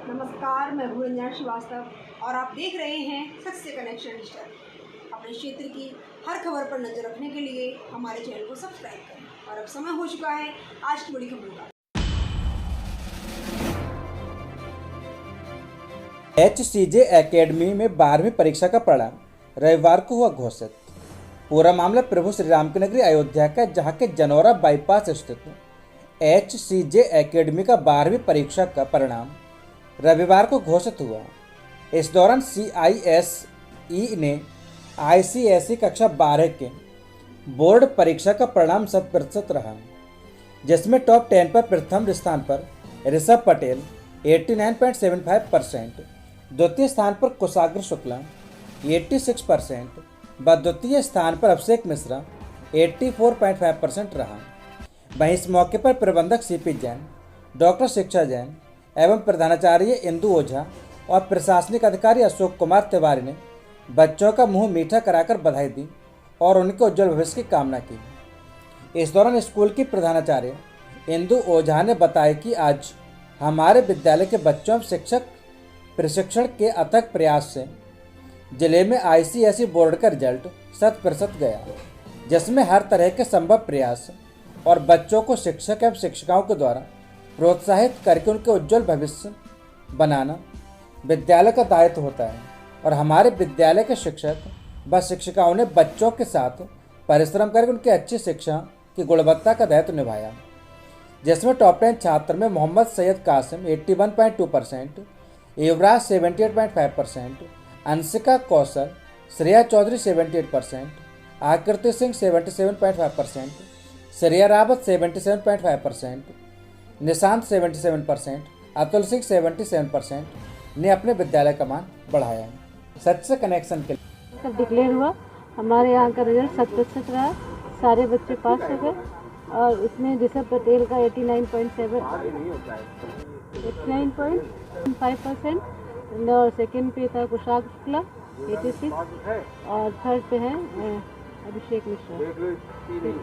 नमस्कार, मैं भूरंजना श्रीवास्तव और आप देख रहे हैं सच से कनेक्शन डिजिटल। अपने क्षेत्र की हर खबर पर नजर रखने के लिए हमारे चैनल को सब्सक्राइब करें। और अब समय हो चुका है आज की बड़ी खबरों का। HCJ एकेडमी में 12वीं परीक्षा का परिणाम रविवार को हुआ घोषित। पूरा मामला प्रभु श्री राम की नगरी अयोध्या का, जहां के जनौरा बाईपास स्थित HCJ एकेडमी का 12वीं परीक्षा का परिणाम रविवार को घोषित हुआ। इस दौरान CISE ने ICSE कक्षा 12 के बोर्ड परीक्षा का परिणाम 100% रहा, जिसमें टॉप 10 पर प्रथम स्थान पर ऋषभ पटेल 89.75%, द्वितीय स्थान पर कुशाग्र शुक्ला 86% व द्वितीय स्थान पर अभिषेक मिश्रा 84.5% रहा। वहीं इस मौके पर प्रबंधक CP जैन, डॉक्टर शिक्षा जैन एवं प्रधानाचार्य इंदु ओझा और प्रशासनिक अधिकारी अशोक कुमार तिवारी ने बच्चों का मुंह मीठा कराकर बधाई दी और उनके उज्जवल भविष्य की कामना की। इस दौरान स्कूल की प्रधानाचार्य इंदु ओझा ने बताया कि आज हमारे विद्यालय के बच्चों एवं शिक्षक प्रशिक्षण के अथक प्रयास से जिले में ICSE बोर्ड का रिजल्ट 100% गया, जिसमें हर तरह के संभव प्रयास और बच्चों को शिक्षक एवं शिक्षिकाओं के द्वारा प्रोत्साहित करके उनके उज्जवल भविष्य बनाना विद्यालय का दायित्व होता है। और हमारे विद्यालय के शिक्षक व शिक्षिकाओं ने बच्चों के साथ परिश्रम करके उनकी अच्छी शिक्षा की गुणवत्ता का दायित्व निभाया, जिसमें टॉप 10 छात्र में मोहम्मद सैयद कासिम 81.2%, युवराज 78.5%, अंशिका कौशल, श्रेया चौधरी 78%, आकृति सिंह 77.5%, श्रेया रावत 77.5%, निशांत 77%, अतुल सिंह 77% ने अपने विद्यालय का मान बढ़ाया। सच से कनेक्शन के लिए सब डिक्लेयर हुआ। हमारे यहाँ का रिजल्ट 100% रहा, सारे बच्चे पास हो गए। और इसमें ऋषभ पटेल का 89.5% और सेकंड पे था कुशाग्र शुक्ला 86 और थर्ड पे है अभिषेक मिश्रा।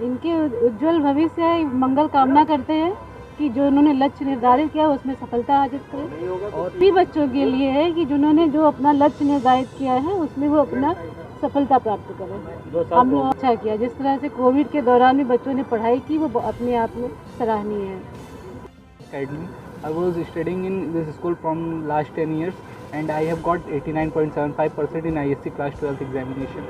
इनके उज्जवल भविष्य मंगल कामना करते हैं कि जो उन्होंने लक्ष्य निर्धारित किया उसमें सफलता हासिल करें। और भी बच्चों के लिए है कि जिन्होंने जो अपना लक्ष्य निर्धारित किया है उसमें वो अपना सफलता प्राप्त करें। हमने अच्छा किया। जिस तरह से कोविड के दौरान भी बच्चों ने पढ़ाई की वो अपने आप में सराहनीय है। I was studying in this school from last 10 years and I have got 89.75% in ISC class 12th examination.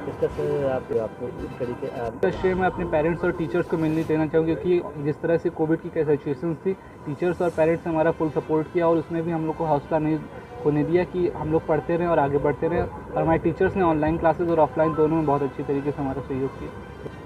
इसका श्रेय आपको इस तरीके इसका श्रेय मैं अपने पेरेंट्स और टीचर्स को मिलनी देना चाहूँगी, क्योंकि जिस तरह से कोविड की सिचुएशन थी, टीचर्स और पेरेंट्स ने हमारा फुल सपोर्ट किया और उसमें भी हम लोग को हौसला नहीं होने दिया कि हम लोग पढ़ते रहें और आगे बढ़ते रहें। और हमारे टीचर्स ने ऑनलाइन क्लासेस और ऑफलाइन दोनों में बहुत अच्छी तरीके से हमारा सहयोग किया।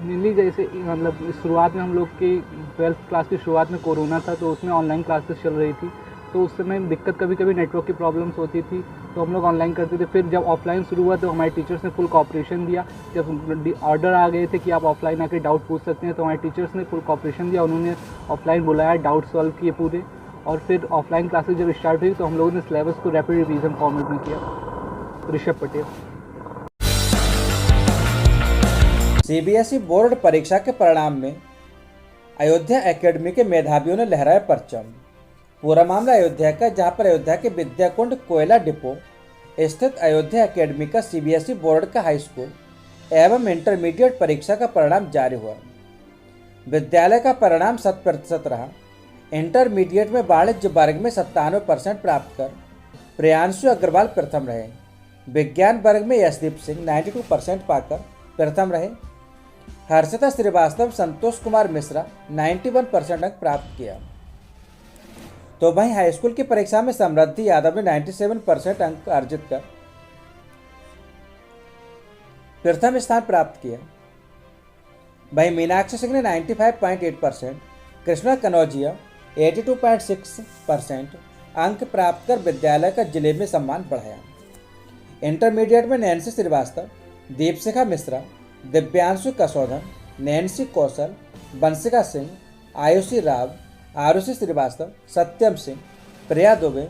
मेनली जैसे मतलब शुरुआत में हम लोग की 12th क्लास की शुरुआत में कोरोना था, तो उसमें ऑनलाइन क्लासेस चल रही थी, तो उस समय दिक्कत कभी कभी नेटवर्क की प्रॉब्लम्स होती थी, तो हम लोग ऑनलाइन करते थे। फिर जब ऑफलाइन शुरू हुआ तो हमारे टीचर्स ने फुल कॉपरेशन दिया। जब ऑर्डर आ गए थे कि आप ऑफलाइन आके डाउट पूछ सकते हैं, तो हमारे टीचर्स ने फुल कॉपरेशन दिया। उन्होंने ऑफलाइन बुलाया, डाउट सॉल्व किए पूरे। और फिर ऑफलाइन क्लासेस जब स्टार्ट हुई तो हम लोगों ने सिलेबस को रैपिड रिवीजन फॉर्मेट में किया। ऋषभ पटेल। CBSE बोर्ड परीक्षा के परिणाम में अयोध्या एकेडमी के मेधावियों ने लहराया परचम। पूरा मामला अयोध्या का, जहां पर अयोध्या के विद्याकुंड कोयला डिपो स्थित अयोध्या एकेडमी का CBSE बोर्ड का हाई स्कूल एवं इंटरमीडिएट परीक्षा का परिणाम जारी हुआ। विद्यालय का परिणाम 100% रहा। इंटरमीडिएट में वाणिज्य वर्ग में 97% प्राप्त कर प्रियांशु अग्रवाल प्रथम रहे। विज्ञान वर्ग में यशदीप सिंह 92% पाकर प्रथम रहे। हर्षिता श्रीवास्तव, संतोष कुमार मिश्रा 91% अंक प्राप्त किया। तो वहीं हाई स्कूल की परीक्षा में समृद्धि यादव ने 97% अंक अर्जित कर प्रथम स्थान प्राप्त किया। वहीं मीनाक्षी सिंह ने 95.8%, कृष्णा कनौजिया 82.6% अंक प्राप्त कर विद्यालय का जिले में सम्मान बढ़ाया। इंटरमीडिएट में नैन्सी श्रीवास्तव, दीपशिखा मिश्रा, दिव्यांशु कसौधन, नैन्सी कौशल, बंशिका सिंह, आयुषी राव, आरुषि श्रीवास्तव, सत्यम सिंह, प्रिया दुबे,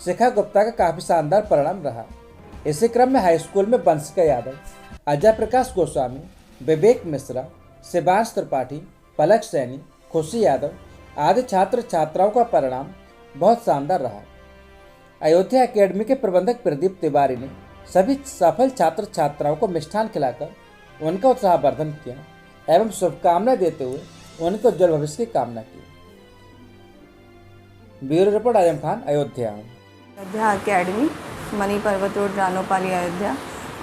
शिखा गुप्ता का काफ़ी शानदार परिणाम रहा। इसी क्रम में हाई स्कूल में बंशिका यादव, अजय प्रकाश गोस्वामी, विवेक मिश्रा, शिवांश त्रिपाठी, पलक सैनी, खुशी यादव आदि छात्र छात्राओं का परिणाम बहुत शानदार रहा। अयोध्या एकेडमी के प्रबंधक प्रदीप तिवारी ने सभी सफल छात्र छात्राओं को मिष्ठान खिलाकर उनका उत्साहवर्धन किया एवं शुभकामनाएं देते हुए उनके उज्जवल भविष्य की कामना की। Bureau report Azam Khan, Ayodhya. Ayodhya academy, Mani Parvat road, Ranopali, Ayodhya.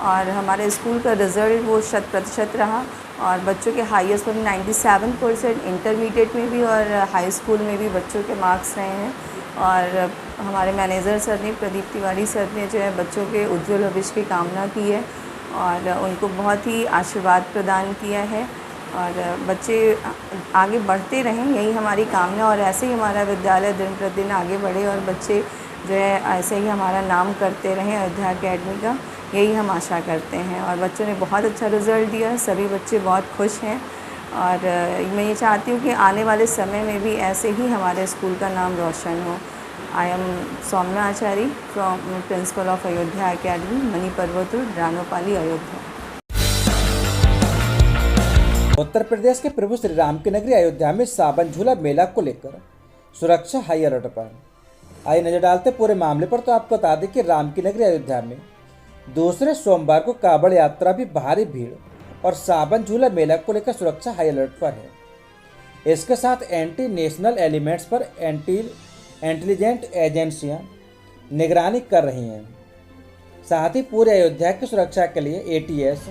और हमारे स्कूल का रिज़ल्ट वो 100% रहा और बच्चों के हाईएस्ट पर 97%, इंटरमीडिएट में भी और हाई स्कूल में भी बच्चों के मार्क्स रहे हैं। और हमारे मैनेजर सर ने, प्रदीप तिवारी सर ने जो है बच्चों के उज्जवल भविष्य की कामना की है और उनको बहुत ही आशीर्वाद प्रदान किया है और बच्चे आगे बढ़ते रहें, यही हमारी कामना। और ऐसे ही हमारा विद्यालय दिन प्रतिदिन आगे बढ़े और बच्चे जो है ऐसे ही हमारा नाम करते रहें अयोध्या एकेडमी का, यही हम आशा करते हैं। और बच्चों ने बहुत अच्छा रिज़ल्ट दिया, सभी बच्चे बहुत खुश हैं और मैं ये चाहती हूँ कि आने वाले समय में भी ऐसे ही हमारे स्कूल का नाम रोशन हो। I am Saumya Acharya from principal of Ayodhya academy, Mani Parvat road, Ranopali, Ayodhya. Uttar Pradesh के प्रभु श्री राम की नगरी अयोध्या में सावन झूला मेला को लेकर सुरक्षा हाई अलर्ट पर। आइए नजर डालते पूरे मामले पर। तो आपको बता दें कि राम की नगरी अयोध्या में दूसरे सोमवार को कांवड़ यात्रा भी भारी भीड़ और सावन झूला मेला को लेकर सुरक्षा हाई अलर्ट पर है। इसके साथ एंटी नेशनल एलिमेंट्स पर इंटेलिजेंट एजेंसियां निगरानी कर रही हैं। साथ ही पूरे अयोध्या की सुरक्षा के लिए ATS,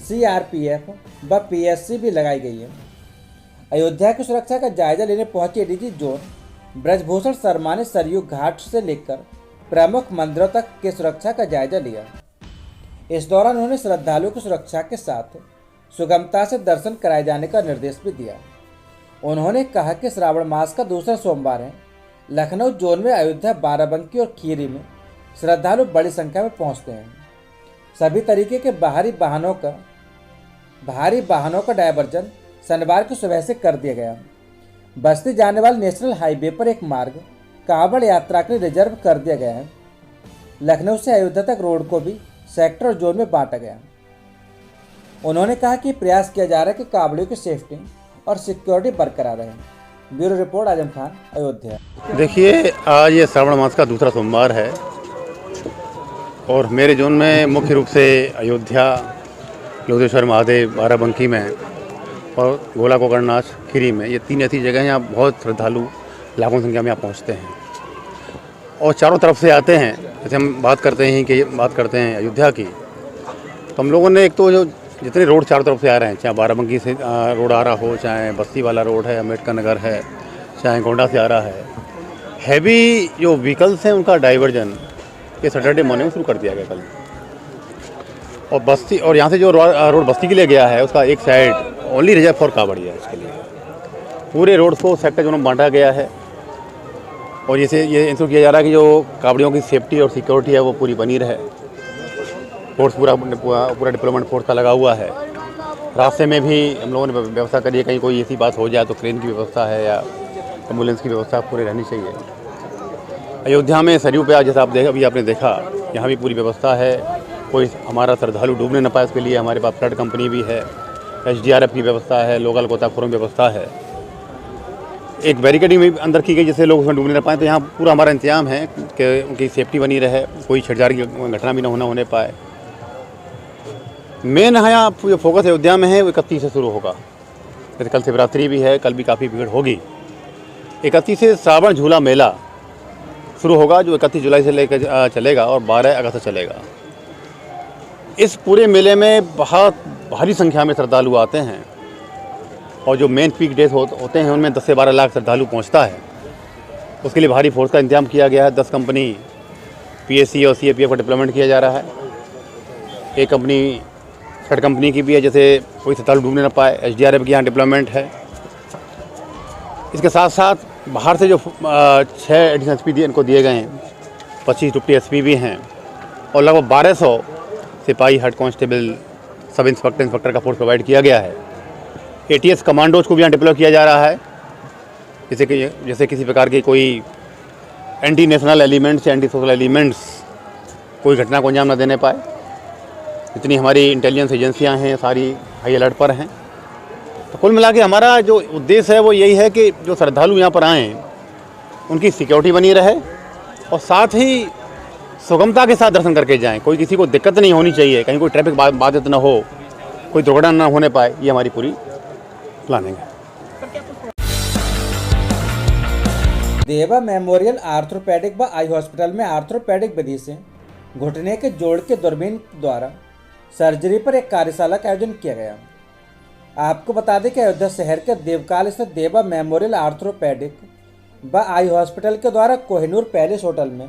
CRPF व PSC भी लगाई गई है। अयोध्या की सुरक्षा का जायजा लेने पहुंचे ADG जोन ब्रजभूषण शर्मा ने सरयू घाट से लेकर प्रमुख मंदिरों तक की सुरक्षा का जायजा लिया। इस दौरान उन्होंने श्रद्धालुओं की सुरक्षा के साथ सुगमता से दर्शन कराए जाने का निर्देश भी दिया। उन्होंने कहा कि श्रावण मास का दूसरा सोमवार है। लखनऊ जोन में अयोध्या, बाराबंकी और खीरी में श्रद्धालु बड़ी संख्या में पहुंचते हैं। सभी तरीके के भारी वाहनों का डायवर्जन शनिवार की सुबह से कर दिया गया। बस्ती जाने वाले नेशनल हाईवे पर एक मार्ग कांवड़ यात्रा के लिए रिजर्व कर दिया गया है। लखनऊ से अयोध्या तक रोड को भी सेक्टर और जोन में बांटा गया। उन्होंने कहा कि प्रयास किया जा रहा है कि कांवड़ियों की सेफ्टी और सिक्योरिटी बरकरार रहे। Bureau report Azam Khan, Ayodhya. देखिए, आज ये श्रावण मास का दूसरा सोमवार है और मेरे जोन में मुख्य रूप से अयोध्या, लोधेश्वर महादेव, बाराबंकी में और गोला कोकरनाथ, खीरी में, ये 3 ऐसी जगह हैं यहाँ बहुत श्रद्धालु लाखों संख्या में यहाँ पहुँचते हैं और चारों तरफ से आते हैं। जैसे हम बात करते हैं अयोध्या की, तो हम लोगों ने एक तो जो जितने रोड चारों तरफ से आ रहे हैं, चाहे बाराबंकी से रोड आ रहा हो, चाहे बस्ती वाला रोड है, अम्बेडकर नगर है, चाहे गोंडा से आ रहा है, हैवी जो व्हीकल्स हैं उनका डाइवर्जन ये सैटरडे मॉर्निंग शुरू कर दिया गया कल। और बस्ती और यहाँ से जो रोड बस्ती के लिए गया है उसका एक side only reserve for kanwariya है। इसके लिए पूरे रोड को सेक्टर जोन में बांटा गया है और ये इंश्योर किया जा रहा है कि जो कांवड़ियों की सेफ्टी और सिक्योरिटी है वो पूरी बनी रहे। फोर्स पूरा डिप्लोमेंट फोर्स का लगा हुआ है। रास्ते में भी हम लोगों ने व्यवस्था करी है, कहीं कोई ऐसी बात हो जाए तो क्रेन की व्यवस्था है या एम्बुलेंस की व्यवस्था पूरी रहनी चाहिए। अयोध्या में सरयू पे जैसा अभी आपने देखा, यहाँ भी पूरी व्यवस्था है। कोई हमारा श्रद्धालु डूबने न पाए इसके लिए हमारे पास फ्लड कंपनी भी है, SDRF की व्यवस्था है, लोकल गोताखोरों की व्यवस्था है। एक बैरिकेडिंग भी अंदर की गई जिससे लोग उसमें डूबने न पाए। तो यहाँ पूरा हमारा इंतजाम है कि उनकी सेफ्टी बनी रहे, कोई छेड़छाड़ की घटना भी न होने पाए। मेन यहाँ जो फोकस अयोध्या में है वो 31 से शुरू होगा। जैसे कल शिवरात्रि भी है, कल भी काफ़ी भीड़ होगी। 31 से श्रावण झूला मेला शुरू होगा जो 31 जुलाई से लेकर चलेगा और 12 अगस्त तक चलेगा। इस पूरे मेले में बहुत भारी संख्या में श्रद्धालु आते हैं और जो मेन पीक डेज होते हैं उनमें 10 से 12 लाख श्रद्धालु पहुंचता है। उसके लिए भारी फोर्स का इंतजाम किया गया है। 10 कंपनी PSC और CRPF का डिप्लॉयमेंट किया जा रहा है। एक कंपनी फ्लड कंपनी की भी है, जैसे कोई श्रद्धालु डूबने न पाए, SDRF की यहाँ डिप्लॉयमेंट है। इसके साथ साथ बाहर से जो 6 एडिशनल SP इनको दिए गए हैं, 25 डिप्टी SP भी हैं और लगभग 1200 सिपाही, हेड कांस्टेबल, सब इंस्पेक्टर का फोर्स प्रोवाइड किया गया है। ATS कमांडोज को भी यहाँ डिप्लॉय किया जा रहा है, जैसे किसी प्रकार की कोई एंटी नेशनल एलिमेंट्स या एंटी सोशल एलिमेंट्स कोई घटना को अंजाम न देने पाए। जितनी हमारी इंटेलिजेंस एजेंसियाँ हैं सारी हाई अलर्ट पर हैं। तो कुल मिला के हमारा जो उद्देश्य है वो यही है कि जो श्रद्धालु यहाँ पर आएँ उनकी सिक्योरिटी बनी रहे और साथ ही सुगमता के साथ दर्शन करके जाएं। कोई किसी को दिक्कत नहीं होनी चाहिए, कहीं कोई ट्रैफिक बाधित ना हो, कोई दुर्घटना ना होने पाए, ये हमारी पूरी प्लानिंग है। देवा मेमोरियल आर्थ्रोपेडिक व आई हॉस्पिटल में आर्थ्रोपेडिक विधि से घुटने के जोड़ के दूरबीन द्वारा सर्जरी पर एक कार्यशाला का आयोजन किया गया। आपको बता दें कि अयोध्या शहर के देवकाल स्थित देवा मेमोरियल आर्थ्रोपेडिक व आई हॉस्पिटल के द्वारा कोहिनूर पैलेस होटल में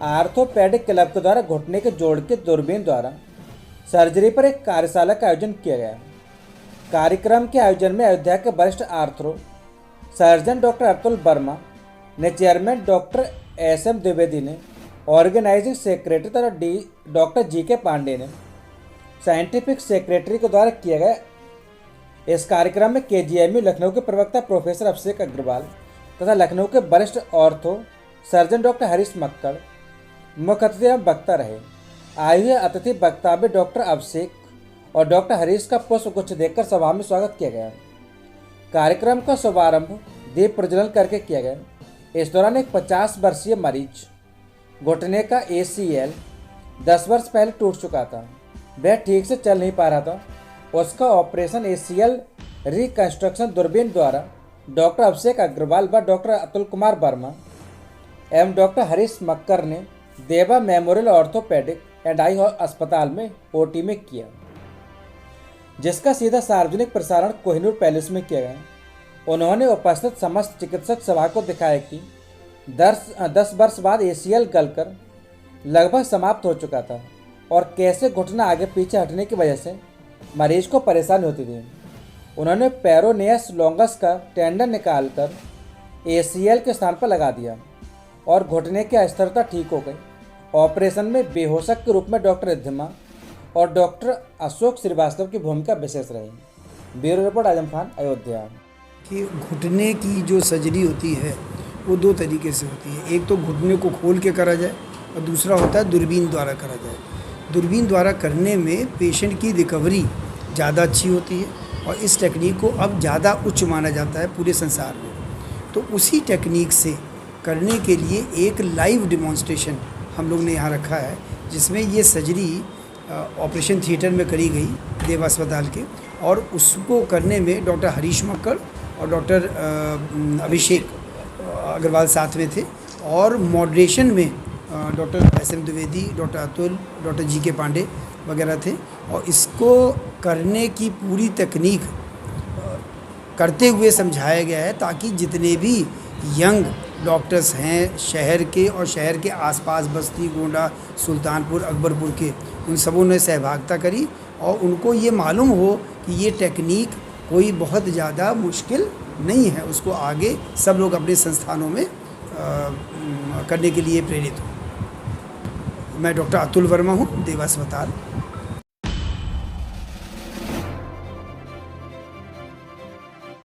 आर्थ्रोपेडिक क्लब के द्वारा घुटने के जोड़ के दूरबीन द्वारा सर्जरी पर एक कार्यशाला का आयोजन किया गया। कार्यक्रम के आयोजन में अयोध्या के वरिष्ठ arthro surgeon doctor Atul Verma ने, चेयरमैन डॉक्टर SM द्विवेदी ने, ऑर्गेनाइजिंग सेक्रेटरी तथा डॉक्टर GK पांडे ने साइंटिफिक सेक्रेटरी के द्वारा किया गया। इस कार्यक्रम में KGMU लखनऊ के प्रवक्ता प्रोफेसर अभिषेक अग्रवाल तथा लखनऊ के वरिष्ठ ortho surgeon doctor Harish Makkar मुख्य अतिथि एवं वक्ता रहे। आए हुए अतिथि वक्ता में डॉक्टर अभिषेक और डॉक्टर हरीश का पुष्प गुच्छ देकर सभा में स्वागत किया गया। कार्यक्रम का शुभारंभ दीप प्रज्वलन करके किया गया। इस दौरान एक 50 वर्षीय मरीज घुटने का ACL 10 वर्ष पहले टूट चुका था, वह ठीक से चल नहीं पा रहा था। उसका ऑपरेशन ACL रिकंस्ट्रक्शन दूरबीन द्वारा डॉक्टर अभिषेक अग्रवाल व डॉक्टर अतुल कुमार वर्मा एवं डॉक्टर हरीश मक्कर ने देवा मेमोरियल ऑर्थोपेडिक एंड आई अस्पताल में OT में किया, जिसका सीधा सार्वजनिक प्रसारण कोहिनूर पैलेस में किया गया। उन्होंने उपस्थित समस्त चिकित्सक सभा को दिखाया कि 10 वर्ष बाद ACL गलकर लगभग समाप्त हो चुका था और कैसे घुटना आगे पीछे हटने की वजह से मरीज को परेशानी होती थी। उन्होंने पेरोनियस लॉन्गस का टेंडन निकालकर ACL के स्थान पर लगा दिया और घुटने की अस्थिरता ठीक हो गई। ऑपरेशन में बेहोशक के रूप में डॉक्टर रिद्धिमा और डॉक्टर अशोक श्रीवास्तव की भूमिका विशेष रही। Bureau report Azam Khan, Ayodhya. कि घुटने की जो सर्जरी होती है वो 2 तरीके से होती है। एक तो घुटने को खोल के करा जाए और दूसरा होता है दूरबीन द्वारा करा जाए। दूरबीन द्वारा करने में पेशेंट की रिकवरी ज़्यादा अच्छी होती है और इस टेक्निक को अब ज़्यादा उच्च माना जाता है पूरे संसार में। तो उसी टेक्निक से करने के लिए एक लाइव डिमॉन्स्ट्रेशन हम लोग ने यहाँ रखा है, जिसमें ये सर्जरी ऑपरेशन थिएटर में करी गई देवा अस्पताल के, और उसको करने में डॉक्टर हरीश मक्कड़ और डॉक्टर अभिषेक अग्रवाल साथ में थे, और मॉडरेशन में doctor SM Dwivedi, doctor Atul, doctor GK Pandey वगैरह थे। और इसको करने की पूरी तकनीक करते हुए समझाया गया है ताकि जितने भी यंग डॉक्टर्स हैं शहर के और शहर के आसपास बस्ती, गोंडा, सुल्तानपुर, अकबरपुर के, उन सबों ने सहभागिता करी और उनको ये मालूम हो कि ये टेक्निक कोई बहुत ज़्यादा मुश्किल नहीं है, उसको आगे सब लोग अपने संस्थानों में करने के लिए प्रेरित हो। मैं डॉक्टर अतुल वर्मा हूँ, देवा अस्पताल।